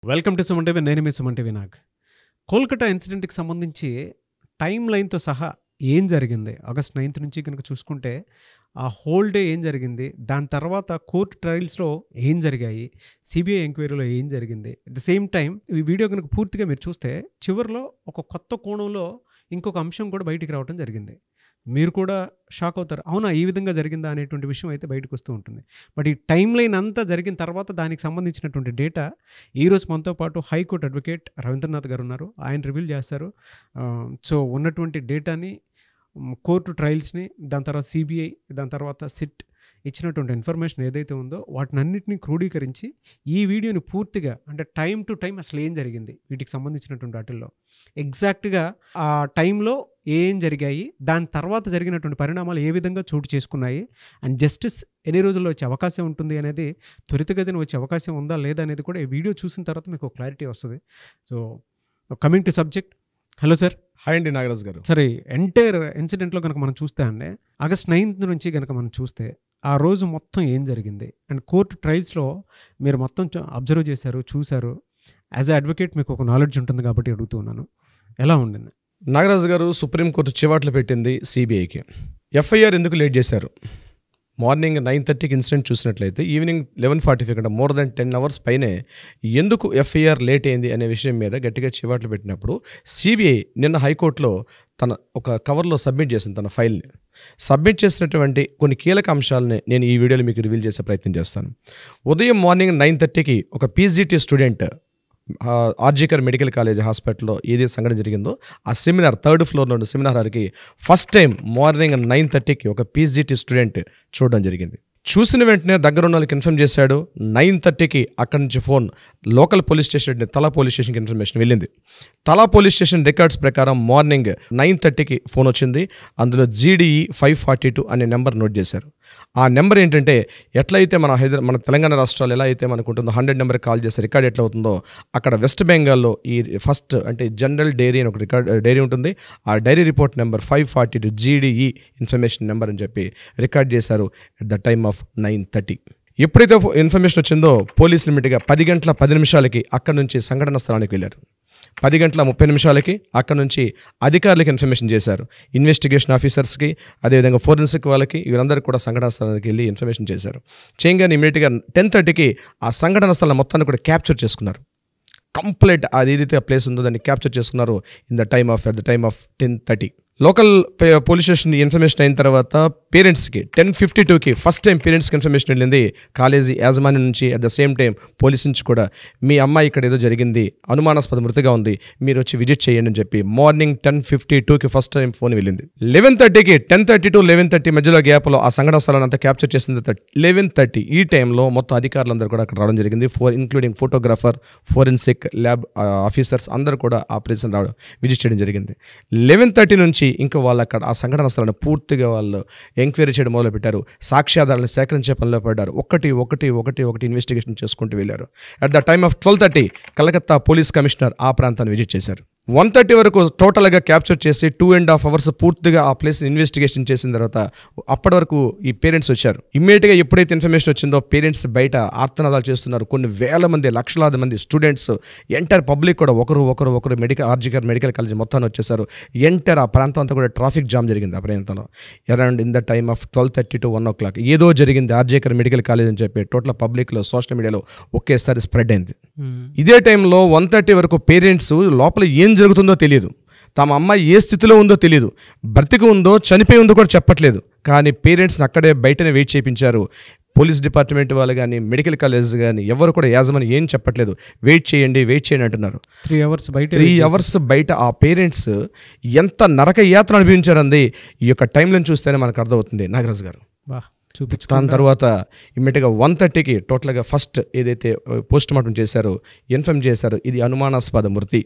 Welcome to Suman TV. నేను మీ Suman TV. Kolkata ఇన్సిడెంట్కి సంబంధించి time లైన్తో సహా ఏం జరిగింది, ఆగస్ట్ 9th నుంచి కనుక చూసుకుంటే ఆ హోల్ డే ఏం జరిగింది, దాని తర్వాత కోర్టు ట్రయల్స్లో ఏం జరిగాయి, సిబిఐ ఎంక్వైరీలో ఏం జరిగింది, అట్ ద సేమ్ టైం ఈ వీడియో కనుక పూర్తిగా మీరు చూస్తే చివరిలో ఒక కొత్త కోణంలో ఇంకొక అంశం కూడా బయటికి రావడం జరిగింది. మీరు కూడా షాక్ అవుతారు, అవునా ఈ విధంగా జరిగిందా అనేటువంటి విషయం అయితే బయటకు వస్తూ ఉంటుంది. బట్ ఈ టైం లైన్ అంతా జరిగిన తర్వాత దానికి సంబంధించినటువంటి డేటా ఈరోజు మనతో పాటు హైకోర్టు అడ్వకేట్ రవీంద్రనాథ్ గారు ఉన్నారు. ఆయన రివీల్ చేస్తారు. సో ఉన్నటువంటి డేటాని, కోర్టు ట్రయల్స్ని, దాని తర్వాత సిబిఐ, దాని తర్వాత సిట్ ఇచ్చినటువంటి ఇన్ఫర్మేషన్ ఏదైతే ఉందో వాటినన్నింటినీ క్రోడీకరించి ఈ వీడియోని పూర్తిగా అంటే టైం టు టైం అసలు ఏం జరిగింది వీటికి సంబంధించినటువంటి వాటిల్లో ఎగ్జాక్ట్గా ఆ టైంలో ఏం జరిగాయి, దాని తర్వాత జరిగినటువంటి పరిణామాలు ఏ విధంగా చోటు చేసుకున్నాయి, అండ్ జస్టిస్ ఎన్ని రోజుల్లో వచ్చే అవకాశం ఉంటుంది అనేది, త్వరితగతిన వచ్చే అవకాశం ఉందా లేదా అనేది కూడా ఈ వీడియో చూసిన తర్వాత మీకు క్లారిటీ వస్తుంది. So coming to subject, hello sir. Hi అండి నాగరాజ్ గారు. సరే, ఎంటైర్ ఇన్సిడెంట్లో కనుక మనం చూస్తే అండి ఆగస్ట్ 9th నుంచి కనుక మనం చూస్తే ఆ రోజు మొత్తం ఏం జరిగింది, అండ్ కోర్టు ట్రయల్స్లో మీరు మొత్తం అబ్జర్వ్ చేశారు, చూశారు. యాజ్ ఎ అడ్వకేట్ మీకు ఒక నాలెడ్జ్ ఉంటుంది కాబట్టి అడుగుతూ ఉన్నాను, ఎలా ఉండింది? నాగరాజు గారు, సుప్రీంకోర్టు చివాట్లు పెట్టింది సిబిఐకి. ఎఫ్ఐఆర్ ఎందుకు లేట్ చేశారు? మార్నింగ్ 9:30కి ఇన్సిడెంట్ చూసినట్లయితే ఈవినింగ్ 11:45 కంటే మోర్ దెన్ 10 hours పైనే ఎందుకు ఎఫ్ఐఆర్ లేట్ అయింది అనే విషయం మీద గట్టిగా చివాట్లు పెట్టినప్పుడు సిబిఐ నిన్న హైకోర్టులో తన ఒక కవర్లో సబ్మిట్ చేసింది. తన ఫైల్ని సబ్మిట్ చేసినటువంటి కొన్ని కీలక అంశాలని నేను ఈ వీడియోలో మీకు రివీల్ చేసే ప్రయత్నం చేస్తాను. ఉదయం మార్నింగ్ 9:30కి ఒక PGT student RG Kar medical college హాస్పిటల్లో ఏదైతే సంఘటన జరిగిందో ఆ సెమినార్ 3rd floorలో ఉన్న సెమినార్ హాల్కి ఫస్ట్ టైం మార్నింగ్ 9:30కి ఒక పీజీటీ స్టూడెంట్ చూడడం జరిగింది. చూసిన వెంటనే దగ్గర ఉన్న వాళ్ళకి ఇన్ఫర్మ్ చేశాడు. 9:30కి అక్కడి నుంచి ఫోన్ లోకల్ పోలీస్ స్టేషన్, తలా పోలీస్ స్టేషన్కి ఇన్ఫర్మేషన్ వెళ్ళింది. తలా పోలీస్ స్టేషన్ రికార్డ్స్ ప్రకారం మార్నింగ్ 9:30కి ఫోన్ వచ్చింది. అందులో GDE 542 అనే నెంబర్ నోట్ చేశారు. ఆ నెంబర్ ఏంటంటే ఎట్లయితే మన తెలంగాణ రాష్ట్రాలు ఎలా అయితే మనకు ఉంటుందో 100 నెంబర్కి కాల్ చేస్తే రికార్డ్ ఎట్లా అవుతుందో అక్కడ వెస్ట్ బెంగాల్లో ఈ ఫస్ట్ అంటే జనరల్ డైరీ అని ఒక డైరీ ఉంటుంది. ఆ diary report number 542 GDE information number అని చెప్పి రికార్డ్ చేశారు ఎట్ ద టైమ్ ఆఫ్ 9:30. ఎప్పుడైతే ఇన్ఫర్మేషన్ వచ్చిందో పోలీసులు ఇమ్మీడియట్గా 10:10 అక్కడ నుంచి సంఘటన స్థలానికి వెళ్ళారు. 10:30 అక్కడ నుంచి అధికారులకు ఇన్ఫర్మేషన్ చేశారు. ఇన్వెస్టిగేషన్ ఆఫీసర్స్కి, అదేవిధంగా ఫోరెన్సిక్ వాళ్ళకి, వీరందరూ కూడా సంఘటన స్థలానికి వెళ్ళి ఇన్ఫర్మేషన్ చేశారు. చేయగానే ఇమీడియట్గా 10:30కి ఆ సంఘటన స్థలం మొత్తాన్ని కూడా క్యాప్చర్ చేసుకున్నారు. కంప్లీట్ అది ఏదైతే ప్లేస్ ఉందో దాన్ని క్యాప్చర్ చేసుకున్నారు at the time of 10:30. Local police station information అయిన తర్వాత పేరెంట్స్కి 10:52కి ఫస్ట్ టైం పేరెంట్స్కి ఇన్ఫర్మేషన్ వెళ్ళింది కాలేజీ యాజమాన్యం నుంచి. At the same time police నుంచి కూడా మీ అమ్మాయి ఇక్కడ ఏదో జరిగింది, అనుమానాస్పద మృతిగా ఉంది, మీరు వచ్చి విజిట్ చేయండి అని చెప్పి మార్నింగ్ 10:52కి ఫస్ట్ టైం ఫోన్ వెళ్ళింది. 11:30కి 10:30 to 11:30 మధ్యలో గ్యాప్లో ఆ సంఘటన స్థలాన్ని అంతా క్యాప్చర్ చేసింది. 11:30 ఈ టైంలో మొత్తం అధికారులందరూ కూడా అక్కడ రావడం జరిగింది. Including photographer, forensic lab officers అందరూ కూడా ఆ ప్లేస్ని రావడం, విజిట్ చేయడం జరిగింది. 11:30 నుంచి ఇంకా వాళ్ళు అక్కడ ఆ సంఘటన స్థలాన్ని పూర్తిగా వాళ్ళు ఎంక్వైరీ చేయడం మొదలుపెట్టారు. సాక్ష్యాధారాలను సేకరించే పనిలో పడ్డారు. ఒకటి ఇన్వెస్టిగేషన్ చేసుకుంటూ వెళ్ళారు. At the time of 12:30 Calcutta police commissioner ఆ ప్రాంతాన్ని విజిట్ చేశారు. 1:30 వరకు టోటల్గా క్యాప్చర్ చేసి 2.5 hours పూర్తిగా ఆ ప్లేస్ని ఇన్వెస్టిగేషన్ చేసిన తర్వాత అప్పటి వరకు ఈ పేరెంట్స్ వచ్చారు. ఇమ్మీడియట్గా ఎప్పుడైతే ఇన్ఫర్మేషన్ వచ్చిందో పేరెంట్స్ బయట ఆర్తనాదాలు చేస్తున్నారు. కొన్ని వేల మంది, లక్షలాది మంది స్టూడెంట్స్, ఎంటైర్ పబ్లిక్ కూడా ఒకరు ఆర్జికర్ మెడికల్ కాలేజ్ మొత్తాన్ని వచ్చేసారు. ఎంటైర్ ఆ ప్రాంతం అంతా కూడా ట్రాఫిక్ జామ్ జరిగింది. ఆ ప్రాంతంలో around in the time of 12:30 to 1 o'clock ఏదో జరిగింది ఆర్జికర్ మెడికల్ కాలేజ్ అని చెప్పి టోటల్ పబ్లిక్లో, సోషల్ మీడియాలో ఒకేసారి స్ప్రెడ్ అయింది. ఇదే టైంలో 1:30 వరకు పేరెంట్స్ లోపల ఏం జరుగుతుందో తెలియదు, తమ అమ్మాయి ఏ స్థితిలో ఉందో తెలియదు, బ్రతికి ఉందో చనిపోయి ఉందో కూడా చెప్పట్లేదు. కానీ పేరెంట్స్ని అక్కడే బయటనే వెయిట్ చేయించారు. పోలీస్ డిపార్ట్మెంట్ వాళ్ళు కానీ, మెడికల్ కాలేజ్ కానీ ఎవరు కూడా యాజమాని ఏం చెప్పట్లేదు, వెయిట్ చేయండి అంటున్నారు. 3 hours బయట ఆ పేరెంట్స్ ఎంత నరక యాత్ర అనుభవించారంది ఈ యొక్క టైంలో చూస్తేనే మనకు అర్థమవుతుంది నాగరాజు గారు. దాని తర్వాత ఇమ్మీడియట్గా 1:30కి టోటల్గా ఫస్ట్ ఏదైతే పోస్ట్ మార్టం చేశారో ఇన్ఫర్మ్ చేశారు, ఇది అనుమానాస్పద మృతి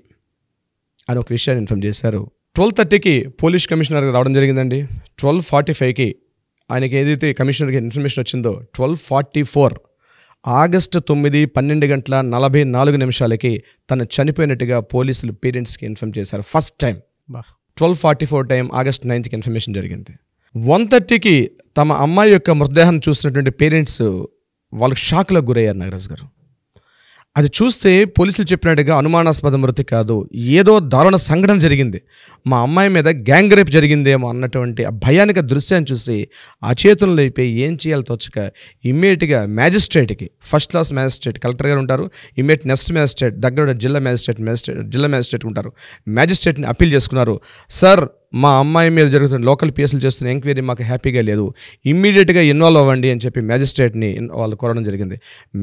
అని ఒక విషయాన్ని ఇన్ఫర్మ్ చేశారు. 12:30కి పోలీస్ కమిషనర్ రావడం జరిగిందండి. 12:45కి ఆయనకి ఏదైతే కమిషనర్కి ఇన్ఫర్మేషన్ వచ్చిందో 12:44 ఆగస్టు 9 12:44 తను చనిపోయినట్టుగా పోలీసులు పేరెంట్స్కి ఇన్ఫర్మ్ చేశారు. ఫస్ట్ టైం 12:44 టైం ఆగస్ట్ 9కి ఇన్ఫర్మేషన్ జరిగింది. 1:30కి తమ అమ్మాయి యొక్క మృతదేహాన్ని చూసినటువంటి పేరెంట్స్ వాళ్ళకి షాక్లకు గురయ్యారు నాగరాజు గారు. అది చూస్తే పోలీసులు చెప్పినట్టుగా అనుమానాస్పద మృతి కాదు, ఏదో దారుణ సంఘటన జరిగింది, మా అమ్మాయి మీద గ్యాంగ్ రేప్ జరిగిందేమో అన్నటువంటి ఆ భయానిక దృశ్యాన్ని చూసి అచేతనలు అయిపోయి ఏం చేయాలో తోచక ఇమ్మీడియట్గా మ్యాజిస్ట్రేట్కి, ఫస్ట్ క్లాస్ మ్యాజిస్ట్రేట్ కలెక్టర్ గారు ఉంటారు, ఇమ్మీడియట్ నెక్స్ట్ మ్యాజిస్ట్రేట్ దగ్గర జిల్లా మ్యాజిస్ట్రేట్ ఉంటారు, మ్యాజిస్ట్రేట్ని అప్పీల్ చేసుకున్నారు. సార్, మా అమ్మాయి మీద జరుగుతున్న లోకల్ పిఎస్లు చేస్తున్న ఎంక్వైరీ మాకు హ్యాపీగా లేదు, ఇమ్మీడియట్గా ఇన్వాల్వ్ అవ్వండి అని చెప్పి మ్యాజిస్ట్రేట్ని వాళ్ళు కోరడం జరిగింది.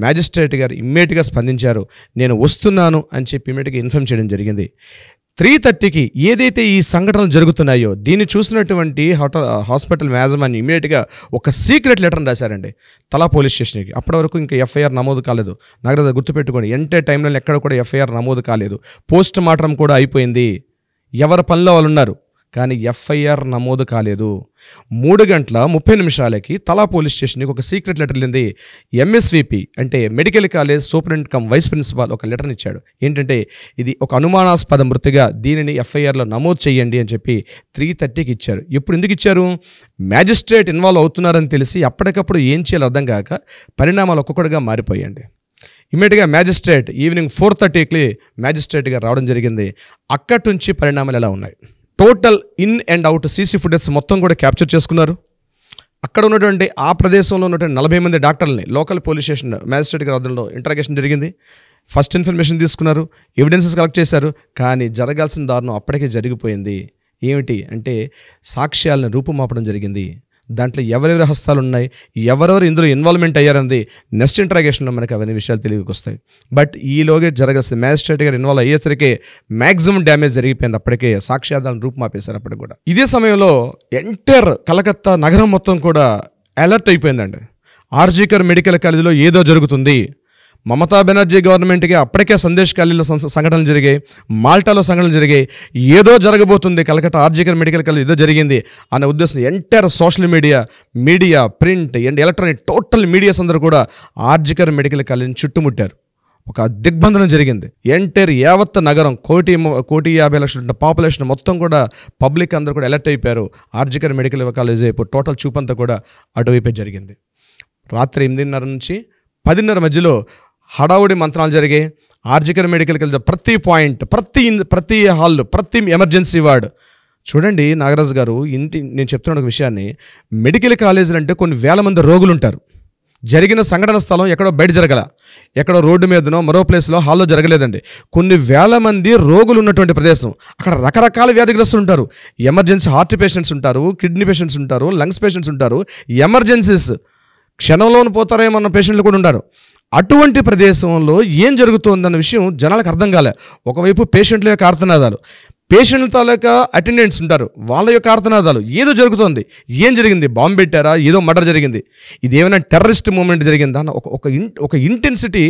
మ్యాజిస్ట్రేట్ గారు ఇమ్మీడియట్గా స్పందించారు. నేను వస్తున్నాను అని చెప్పి ఇమ్మీడియట్గా ఇన్ఫార్మ్ చేయడం జరిగింది. 3:30కి ఏదైతే ఈ సంఘటనలు జరుగుతున్నాయో దీన్ని చూసినటువంటి హాస్పిటల్ యాజమాన్యం ఇమీడియట్గా ఒక సీక్రెట్ లెటర్ని రాశారండి తలా పోలీస్ స్టేషన్కి. అప్పటి వరకు ఇంకా ఎఫ్ఐఆర్ నమోదు కాలేదు. నాగరాజు గుర్తుపెట్టుకోండి, ఎంటే టైంలో ఎక్కడ కూడా ఎఫ్ఐఆర్ నమోదు కాలేదు. పోస్ట్ మార్టం కూడా అయిపోయింది, ఎవరి పనిలో వాళ్ళు ఉన్నారు, కానీ ఎఫ్ఐఆర్ నమోదు కాలేదు. 3:30 తలా పోలీస్ స్టేషన్కి ఒక సీక్రెట్ లెటర్ వెళ్ళింది. ఎంఎస్విపి అంటే medical college superintendent cum vice principal ఒక లెటర్ని ఇచ్చాడు. ఏంటంటే ఇది ఒక అనుమానాస్పద మృతిగా దీనిని ఎఫ్ఐఆర్లో నమోదు చేయండి అని చెప్పి 3:30కి ఇచ్చారు. ఇప్పుడు ఎందుకు ఇచ్చారు? మ్యాజిస్ట్రేట్ ఇన్వాల్వ్ అవుతున్నారని తెలిసి అప్పటికప్పుడు ఏం చేయాలో అర్థం కాక పరిణామాలు ఒక్కొక్కటిగా మారిపోయాయండి. ఇమ్మీడియట్గా మ్యాజిస్ట్రేట్ ఈవినింగ్ 4:30కి మ్యాజిస్ట్రేట్గా రావడం జరిగింది. అక్కడి నుంచి పరిణామాలు ఎలా ఉన్నాయి? Total in and out CC footage మొత్తం కూడా క్యాప్చర్ చేసుకున్నారు. అక్కడ ఉన్నటువంటి ఆ ప్రదేశంలో ఉన్నటువంటి 40 మంది డాక్టర్లని లోకల్ పోలీస్ స్టేషన్ మ్యాజిస్ట్రేట్ గారి ఆధ్వర్యంలో ఇంటరాగేషన్ జరిగింది. ఫస్ట్ ఇన్ఫర్మేషన్ తీసుకున్నారు, ఎవిడెన్సెస్ కలెక్ట్ చేశారు. కానీ జరగాల్సిన దారుణం అప్పటికే జరిగిపోయింది. ఏమిటి అంటే సాక్ష్యాలను రూపుమాపడం జరిగింది. దాంట్లో ఎవరెవరి హస్తాలు ఉన్నాయి, ఎవరెవరు ఇందులో ఇన్వాల్వ్మెంట్ అయ్యారన్నది నెక్స్ట్ ఇంటరాగేషన్లో మనకి అవన్నీ విషయాలు తెలివికి వస్తాయి. బట్ ఈలోగే జరగాల్సింది మ్యాజిస్ట్రేట్ గారు ఇన్వాల్వ్ అయ్యేసరికి మ్యాక్సిమం డ్యామేజ్ జరిగిపోయింది. అప్పటికే సాక్ష్యాధారాలను రూపుమాపేశారు అప్పటికి కూడా. ఇదే సమయంలో ఎంటైర్ కలకత్తా నగరం మొత్తం కూడా అలర్ట్ అయిపోయిందండి. ఆర్జీకర్ మెడికల్ కాలేజీలో ఏదో జరుగుతుంది. మమతా బెనర్జీ గవర్నమెంట్కి అప్పటికే సందేశ్ ఖాళీలో సంఘటనలు జరిగాయి, మాల్టాలో సంఘటనలు జరిగాయి, ఏదో జరగబోతుంది కలకత్తా ఆర్జీకర్ మెడికల్ కాలేజ్ ఏదో జరిగింది అనే ఉద్దేశం entire social media, print and electronic total medias అందరూ కూడా ఆర్జీకర్ మెడికల్ కాలేజీని చుట్టుముట్టారు. ఒక దిగ్బంధనం జరిగింది. ఎంటైర్ యావత్ నగరం 1,50,00,000 పాపులేషన్ మొత్తం కూడా పబ్లిక్ అందరూ కూడా అలర్ట్ అయిపోయారు. ఆర్జీకర్ మెడికల్ కాలేజ్ వైపు టోటల్ చూపంతా కూడా అటువైపే జరిగింది. రాత్రి 8:30 నుంచి 10:30 మధ్యలో హడావుడి మంత్రాలు జరిగాయి. ఆర్జీకర్ మెడికల్ కాలేజ్ ప్రతి పాయింట్, ప్రతి హాల్, ప్రతి ఎమర్జెన్సీ వార్డ్ చూడండి. నాగరాజు గారు, నేను చెప్తున్న ఒక విషయాన్ని, మెడికల్ కాలేజీలు అంటే కొన్ని వేల మంది రోగులు ఉంటారు. జరిగిన సంఘటన స్థలం ఎక్కడో బయట జరగల, ఎక్కడో రోడ్డు మీదనో మరో ప్లేస్లో హాల్లో జరగలేదండి. కొన్ని వేల మంది రోగులు ఉన్నటువంటి ప్రదేశం. అక్కడ రకరకాల వ్యాధిగ్రస్తులు ఉంటారు. ఎమర్జెన్సీ హార్ట్ పేషెంట్స్ ఉంటారు, కిడ్నీ పేషెంట్స్ ఉంటారు, లంగ్స్ పేషెంట్స్ ఉంటారు, ఎమర్జెన్సీస్ క్షణంలోనూ పోతారేమన్న పేషెంట్లు కూడా ఉన్నారు. అటువంటి ప్రదేశంలో ఏం జరుగుతుందన్న విషయం జనాలకు అర్థం కాలే. ఒకవైపు పేషెంట్ల యొక్క ఆర్తనాదాలు, పేషెంట్ల తాలూకా అటెండెంట్స్ ఉంటారు, వాళ్ళ యొక్క ఆర్తనాదాలు, ఏదో జరుగుతుంది. ఏం జరిగింది? బాంబు పెట్టారా? ఏదో మర్డర్ జరిగింది, ఇదేమైనా టెర్రరిస్ట్ మూమెంట్ జరిగిందా అన్న ఒక ఇంటెన్సిటీ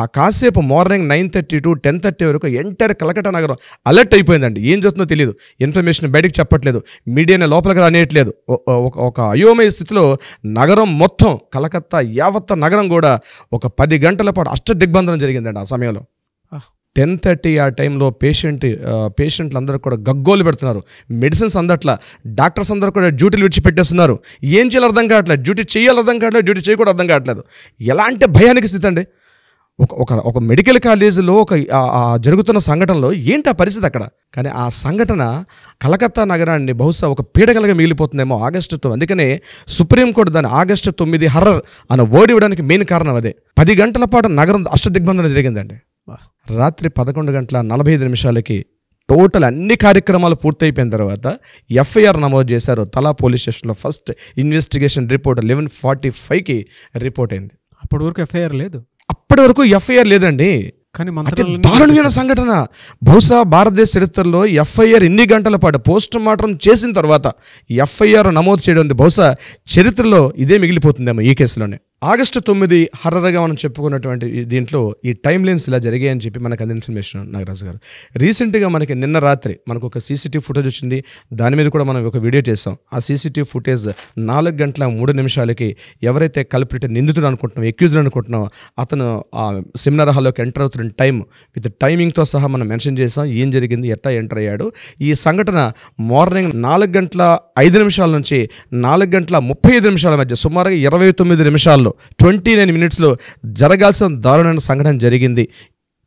ఆ కాసేపు మార్నింగ్ 9:30 to 10:30 వరకు ఎంటైర్ కలకత్తా నగరం అలర్ట్ అయిపోయిందండి. ఏం జరుగుతుందో తెలియదు, ఇన్ఫర్మేషన్ బయటకు చెప్పట్లేదు, మీడియాని లోపలికి రానియట్లేదు. ఒక అయోమయ స్థితిలో నగరం మొత్తం, కలకత్తా యావత్ నగరం కూడా ఒక 10 గంటల పాటు అష్టదిగ్బంధనం జరిగిందండి. ఆ సమయంలో 10:30 ఆ టైంలో పేషెంట్లు అందరూ కూడా గగ్గోలు పెడుతున్నారు. మెడిసిన్స్ అందట్లా, డాక్టర్స్ అందరూ కూడా డ్యూటీలు విడిచిపెట్టేస్తున్నారు. ఏం చేయాలో అర్థం కావట్లేదు, డ్యూటీ చేయాలి అర్థం కావట్లేదు, డ్యూటీ చేయకూడదు అర్థం కావట్లేదు. ఎలాంటి భయానికి స్థితి అండి. ఒక మెడికల్ కాలేజీలో జరుగుతున్న సంఘటనలో ఏంటి ఆ పరిస్థితి అక్కడ. కానీ ఆ సంఘటన కలకత్తా నగరాన్ని బహుశా ఒక పీడకలుగా మిగిలిపోతుందేమో ఆగస్టు 9. అందుకనే సుప్రీంకోర్టు దాన్ని ఆగస్టు 9 హర్రర్ అని వర్డ్ ఇవ్వడానికి మెయిన్ కారణం అదే. 10 గంటల పాటు నగరం అష్టదిగ్బంధనం జరిగిందండి. రాత్రి 11:45 టోటల్ అన్ని కార్యక్రమాలు పూర్తయిపోయిన తర్వాత ఎఫ్ఐఆర్ నమోదు చేశారు. తలా పోలీస్ స్టేషన్లో ఫస్ట్ ఇన్వెస్టిగేషన్ రిపోర్ట్ 11:45 రిపోర్ట్ అయింది. అప్పటి వరకు ఎఫ్ఐఆర్ లేదు. అప్పటి వరకు ఎఫ్ఐఆర్ లేదండి. కానీ దారుణమైన సంఘటన. బహుశా భారతదేశ చరిత్రలో ఎఫ్ఐఆర్ ఇన్ని గంటల పాటు పోస్ట్ మార్టం చేసిన తర్వాత ఎఫ్ఐఆర్ నమోదు చేయడం బహుశా చరిత్రలో ఇదే మిగిలిపోతుందేమో ఈ కేసులోనే. ఆగస్టు 9 హర్రర్గా మనం చెప్పుకున్నటువంటి దీంట్లో ఈ టైమ్ లైన్స్ ఇలా జరిగాయని చెప్పి మనకు అందిన ఇన్ఫర్మేషన్ నాగరాజు గారు. రీసెంట్గా మనకి నిన్న రాత్రి మనకు ఒక సీసీటీవీ ఫుటేజ్ వచ్చింది. దాని మీద కూడా మనం ఒక వీడియో చేసాం. ఆ సీసీటీవీ ఫుటేజ్ 4:03 ఎవరైతే కల్ప్రిట్ నిందితుడు అనుకుంటున్నాం, ఎక్యూజ్డ్ అనుకుంటున్నాం, అతను ఆ సెమినార్ హాల్లోకి ఎంటర్ అవుతున్న టైం విత్ టైమింగ్తో సహా మనం మెన్షన్ చేసాం. ఏం జరిగింది, ఎట్టా ఎంటర్ అయ్యాడు. ఈ సంఘటన మార్నింగ్ 4:05 నుంచి 4:35 మధ్య సుమారుగా 29 నిమిషాల్లో 29 మినిట్స్లో జరగాల్సిన దారుణమైన సంఘటన జరిగింది.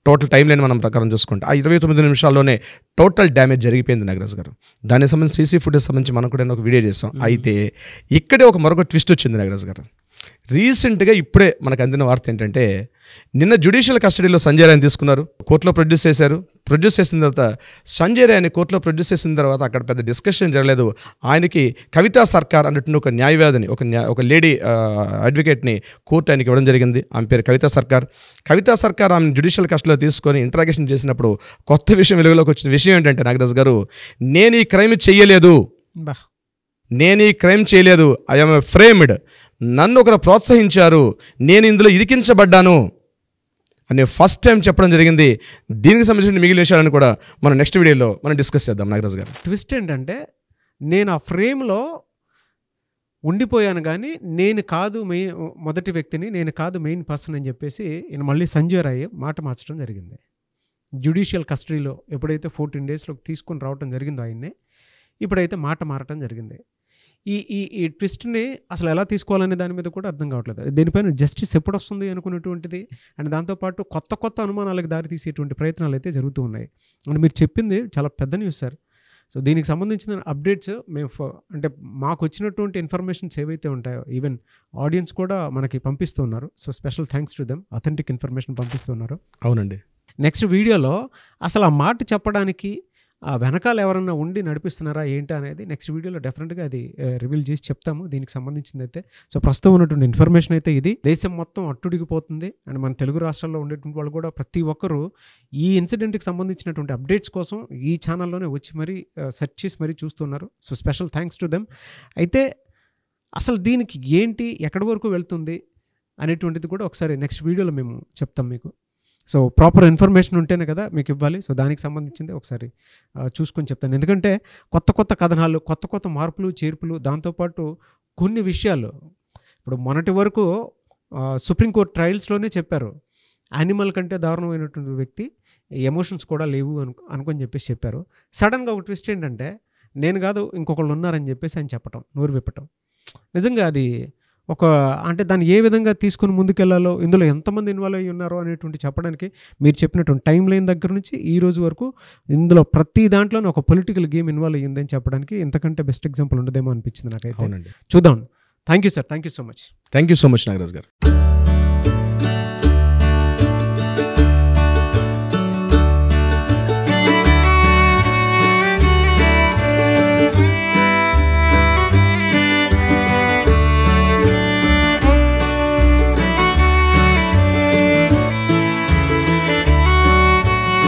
టోటల్ టైం లైన్ మనం ప్రకారం చూసుకుంటే ఆ 29 నిమిషాల్లోనే టోటల్ డ్యామేజ్ జరిగిపోయింది నాగరాజ్ గారు. దానికి సంబంధించి సీసీ ఫుటేజ్ సంబంధించి మనం కూడా ఒక వీడియో చేస్తాం. అయితే ఇక్కడే మరొక ట్విస్ట్ వచ్చింది నాగరాజ్ గారు. రీసెంట్గా ఇప్పుడే మనకు అందిన వార్త ఏంటంటే, నిన్న జ్యుడిషియల్ కస్టడీలో సంజయ్ రాయ్ని తీసుకున్నారు, కోర్టులో ప్రొడ్యూస్ చేశారు. ప్రొడ్యూస్ చేసిన తర్వాత సంజయ్ రాయ్ని కోర్టులో ప్రొడ్యూస్ చేసిన తర్వాత అక్కడ పెద్ద డిస్కషన్ జరగలేదు. ఆయనకి కవితా సర్కార్ అన్నట్టు ఒక న్యాయవాదిని, ఒక లేడీ అడ్వకేట్ని కోర్టు ఆయనకి ఇవ్వడం జరిగింది. ఆమె పేరు కవితా సర్కార్. కవితా సర్కార్ ఆమె జ్యుడిషియల్ కస్టడీలో తీసుకొని ఇంటరాగేషన్ చేసినప్పుడు కొత్త విషయం వెలుగులోకి వచ్చిన విషయం ఏంటంటే నాగరాజ్ గారు, నేను ఈ క్రైమ్ చేయలేదు, ఐఎమ్ ఫ్రేమ్డ్, నన్ను ఒకరు ప్రోత్సహించారు, నేను ఇందులో ఇరికించబడ్డాను అని ఫస్ట్ టైం చెప్పడం జరిగింది. దీనికి సంబంధించిన మిగిలిన విషయాలను కూడా మనం నెక్స్ట్ వీడియోలో మనం డిస్కస్ చేద్దాం నాగరాజ్ గారు. ట్విస్ట్ ఏంటంటే, నేను ఆ ఫ్రేమ్లో ఉండిపోయాను కానీ నేను కాదు మొదటి వ్యక్తిని, నేను కాదు మెయిన్ పర్సన్ అని చెప్పేసి ఈయన మళ్ళీ సంజయ్ రాయ్ మాట మార్చడం జరిగింది. జ్యుడిషియల్ కస్టడీలో ఎప్పుడైతే 14 డేస్లోకి తీసుకొని రావడం జరిగిందో ఆయన్నే, ఇప్పుడైతే మాట మారటం జరిగింది. ఈ ట్విస్ట్ని అసలు ఎలా తీసుకోవాలనే దాని మీద కూడా అర్థం కావట్లేదు. దీనిపైన జస్టిస్ ఎప్పుడు వస్తుంది అనుకునేటువంటిది, అండ్ దాంతోపాటు కొత్త అనుమానాలకు దారి తీసేటువంటి ప్రయత్నాలు అయితే జరుగుతూ ఉన్నాయి. అండ్ మీరు చెప్పింది చాలా పెద్ద న్యూస్ సార్. సో దీనికి సంబంధించిన అప్డేట్స్ మేము అంటే మాకు వచ్చినటువంటి ఇన్ఫర్మేషన్స్ ఏవైతే ఉంటాయో ఈవెన్ ఆడియన్స్ కూడా మనకి పంపిస్తున్నారు. So special thanks to them, authentic information పంపిస్తున్నారు. అవునండి. నెక్స్ట్ వీడియోలో అసలు ఆ మాట చెప్పడానికి ఆ వెనకాల ఎవరన్నా ఉండి నడిపిస్తున్నారా ఏంటి అనేది నెక్స్ట్ వీడియోలో డెఫినెట్గా అది రివీల్ చేసి చెప్తాము దీనికి సంబంధించింది అయితే. సో ప్రస్తుతం ఉన్నటువంటి ఇన్ఫర్మేషన్ అయితే ఇది. దేశం మొత్తం అట్టుడిగిపోతుంది. అండ్ మన తెలుగు రాష్ట్రాల్లో ఉండేటువంటి వాళ్ళు కూడా ప్రతి ఒక్కరూ ఈ ఇన్సిడెంట్కి సంబంధించినటువంటి అప్డేట్స్ కోసం ఈ ఛానల్లోనే వచ్చి మరీ సెర్చ్ చేసి మరీ చూస్తున్నారు. So special thanks to them. అయితే అసలు దీనికి ఏంటి, ఎక్కడి వరకు వెళ్తుంది అనేటువంటిది కూడా ఒకసారి నెక్స్ట్ వీడియోలో మేము చెప్తాం మీకు. సో ప్రాపర్ ఇన్ఫర్మేషన్ ఉంటేనే కదా మీకు ఇవ్వాలి. సో దానికి సంబంధించింది ఒకసారి చూసుకొని చెప్తాను. ఎందుకంటే కొత్త కథనాలు, కొత్త మార్పులు చేర్పులు, దాంతోపాటు కొన్ని విషయాలు ఇప్పుడు మొన్నటి వరకు సుప్రీంకోర్టు ట్రయల్స్లోనే చెప్పారు, యానిమల్ కంటే దారుణమైనటువంటి వ్యక్తి, ఎమోషన్స్ కూడా లేవు అనుకొని చెప్పేసి చెప్పారు. సడన్గా ఒక ట్విస్ట్ ఏంటంటే, నేను కాదు ఇంకొకళ్ళు ఉన్నారని చెప్పేసి ఆయన చెప్పటం, నోరు విప్పటం. నిజంగా అది అంటే దాన్ని ఏ విధంగా తీసుకుని ముందుకెళ్లాలో, ఇందులో ఎంతమంది ఇన్వాల్వ్ అయ్యి ఉన్నారో అనేటువంటి చెప్పడానికి మీరు చెప్పినటువంటి టైం లైన్ దగ్గర నుంచి ఈ రోజు వరకు ఇందులో ప్రతి దాంట్లోనే ఒక పొలిటికల్ గేమ్ ఇన్వాల్వ్ అయ్యిందని చెప్పడానికి ఇంతకంటే బెస్ట్ ఎగ్జాంపుల్ ఉండదేమో అనిపించింది నాకైతే. చూద్దాం. Thank you sir, thank you so much. Thank you so much Nagaraj గారు.